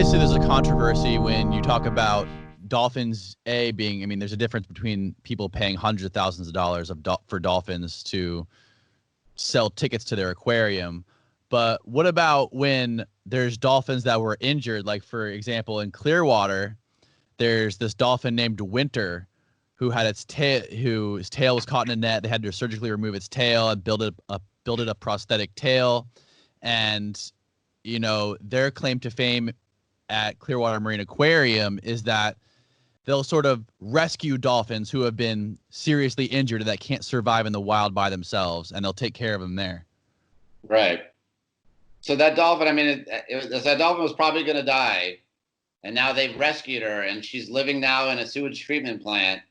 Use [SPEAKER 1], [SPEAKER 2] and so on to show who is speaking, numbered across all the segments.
[SPEAKER 1] obviously there's a controversy when you talk about dolphins being, I mean, there's a difference between people paying hundreds of thousands of dollars for dolphins to sell tickets to their aquarium. But what about when there's dolphins that were injured? Like, for example, in Clearwater, there's this dolphin named Winter whose tail was caught in a net. They had to surgically remove its tail and build it a prosthetic tail. And, you know, their claim to fame at Clearwater Marine Aquarium is that they'll sort of rescue dolphins who have been seriously injured and that can't survive in the wild by themselves, and they'll take care of them there.
[SPEAKER 2] Right. So that dolphin, I mean, that dolphin was probably going to die, and now they've rescued her, and she's living now in a sewage treatment plant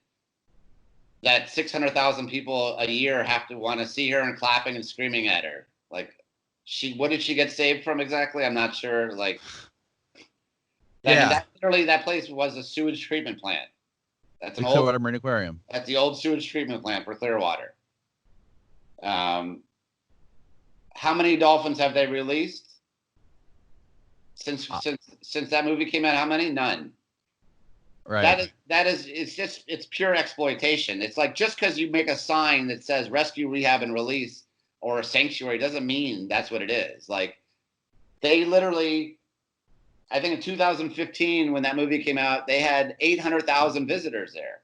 [SPEAKER 2] that 600,000 people a year have to want to see her and clapping and screaming at her. Like, what did she get saved from exactly? I'm not sure. Like, literally, that place was a sewage treatment plant. That's an old
[SPEAKER 1] Clearwater Marine Aquarium.
[SPEAKER 2] That's the old sewage treatment plant for Clearwater. How many dolphins have they released since that movie came out? How many? None.
[SPEAKER 1] Right.
[SPEAKER 2] It's pure exploitation. It's like, just because you make a sign that says rescue, rehab, and release or a sanctuary doesn't mean that's what it is. Like, they literally, I think in 2015, when that movie came out, they had 800,000 visitors there.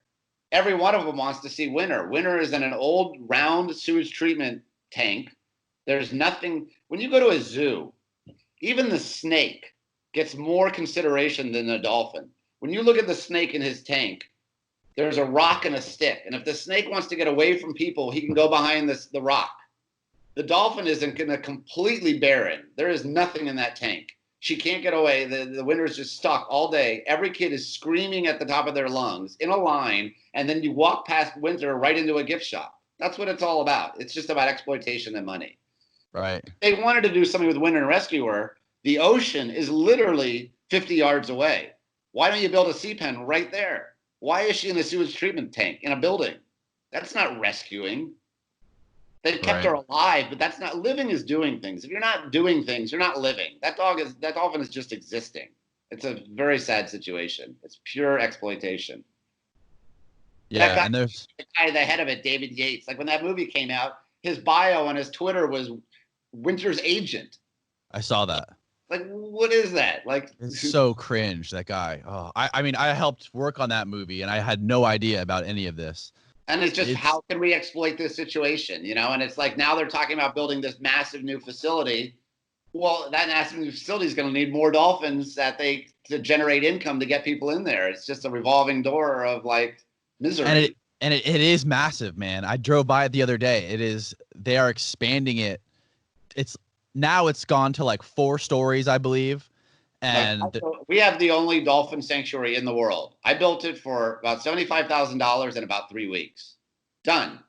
[SPEAKER 2] Every one of them wants to see Winter. Winter is in an old round sewage treatment tank. There's nothing. When you go to a zoo, even the snake gets more consideration than the dolphin. When you look at the snake in his tank, there's a rock and a stick. And if the snake wants to get away from people, he can go behind the rock. The dolphin isn't going to completely barren. There is nothing in that tank. She can't get away. The Winter's just stuck all day. Every kid is screaming at the top of their lungs in a line, and then you walk past Winter right into a gift shop. That's what it's all about. It's just about exploitation and money.
[SPEAKER 1] Right.
[SPEAKER 2] They wanted to do something with Winter and rescue her. The ocean is literally 50 yards away. Why don't you build a sea pen right there? Why is she in a sewage treatment tank in a building? That's not rescuing. They've kept her alive, but that's not living. Is doing things. If you're not doing things, you're not living. That dolphin is just existing. It's a very sad situation. It's pure exploitation.
[SPEAKER 1] Yeah, and there's
[SPEAKER 2] the guy at the head of it, David Yates. Like, when that movie came out, his bio on his Twitter was Winter's agent.
[SPEAKER 1] I saw that.
[SPEAKER 2] Like, what is that? Like,
[SPEAKER 1] it's so cringe, that guy. Oh, I mean, I helped work on that movie, and I had no idea about any of this.
[SPEAKER 2] And it's just, how can we exploit this situation, you know? And it's like, now they're talking about building this massive new facility. Well, that massive new facility is going to need more dolphins to generate income to get people in there. It's just a revolving door of, like, misery.
[SPEAKER 1] And it is massive, man. I drove by it the other day. They are expanding it. It's gone to like 4 stories, I believe. And
[SPEAKER 2] we have the only dolphin sanctuary in the world. I built it for about $75,000 in about 3 weeks. Done.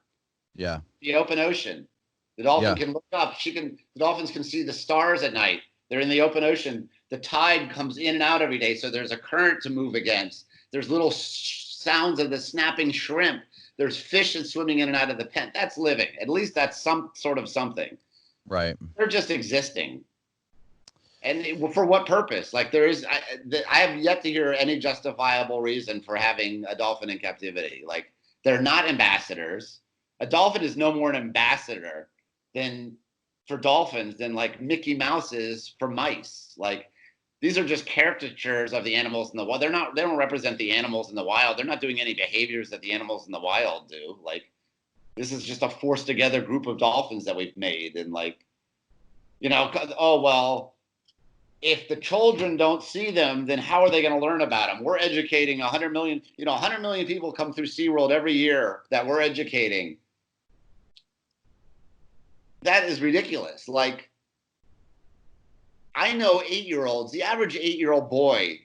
[SPEAKER 1] Yeah.
[SPEAKER 2] The open ocean. The dolphin can look up. The dolphins can see the stars at night. They're in the open ocean. The tide comes in and out every day, so there's a current to move against. There's little sounds of the snapping shrimp. There's fish that's swimming in and out of the pen. That's living. At least that's some sort of something.
[SPEAKER 1] Right.
[SPEAKER 2] They're just existing. And for what purpose? Like, I have yet to hear any justifiable reason for having a dolphin in captivity. Like, they're not ambassadors. A dolphin is no more an ambassador for dolphins than like Mickey Mouse is for mice. Like, these are just caricatures of the animals in the wild. They don't represent the animals in the wild. They're not doing any behaviors that the animals in the wild do. Like, this is just a forced together group of dolphins that we've made. And, like, you know, oh, well, if the children don't see them, then how are they going to learn about them? We're educating 100 million, 100 million people come through SeaWorld every year that we're educating. That is ridiculous. Like, I know 8-year-olds, the average 8-year-old boy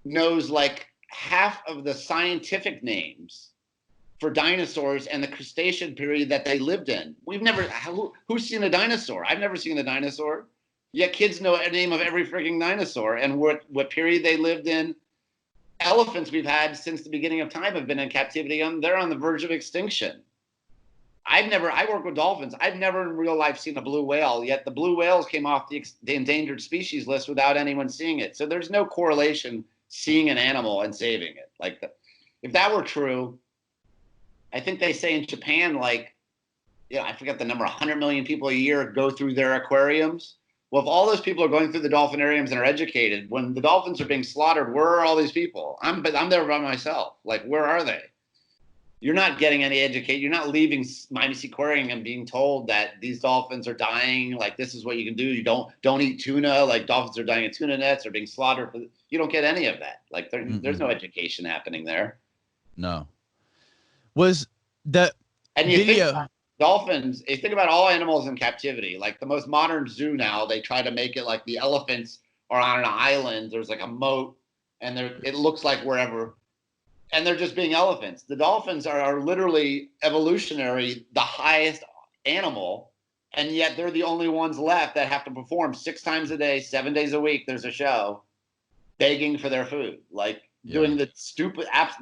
[SPEAKER 2] knows like half of the scientific names for dinosaurs and the Cretaceous period that they lived in. Who's seen a dinosaur? I've never seen a dinosaur. Yet kids know the name of every freaking dinosaur and what period they lived in. Elephants we've had since the beginning of time have been in captivity. They're on the verge of extinction. I work with dolphins. I've never in real life seen a blue whale, yet the blue whales came off the endangered species list without anyone seeing it. So there's no correlation seeing an animal and saving it. Like, if that were true, I think they say in Japan, like, I forget the number, 100 million people a year go through their aquariums. Well, if all those people are going through the dolphinariums and are educated, when the dolphins are being slaughtered, where are all these people? I'm there by myself. Like, where are they? You're not getting any education. You're not leaving Miami Aquarium and being told that these dolphins are dying. Like, this is what you can do. You don't eat tuna. Like, dolphins are dying in tuna nets or being slaughtered. You don't get any of that. Like, there's no education happening there.
[SPEAKER 1] No. Was the
[SPEAKER 2] and you video? Think about dolphins. You think about all animals in captivity. Like, the most modern zoo now, they try to make it like the elephants are on an island. There's like a moat, and it looks like wherever. And they're just being elephants. The dolphins are literally evolutionary, the highest animal, and yet they're the only ones left that have to perform 6 times a day, 7 days a week. There's a show, begging for their food, like doing the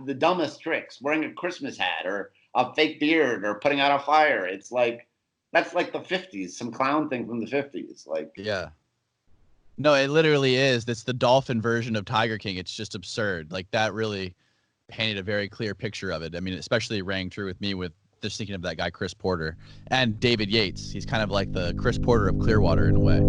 [SPEAKER 2] the dumbest tricks, wearing a Christmas hat or a fake beard or putting out a fire. It's like, that's like the 50s, some clown thing from the 50s. Like,
[SPEAKER 1] yeah. No, it literally is. That's the dolphin version of Tiger King. It's just absurd. Like, that really painted a very clear picture of it. I mean, especially rang true with me with just thinking of that guy, Chris Porter, and David Yates. He's kind of like the Chris Porter of Clearwater in a way.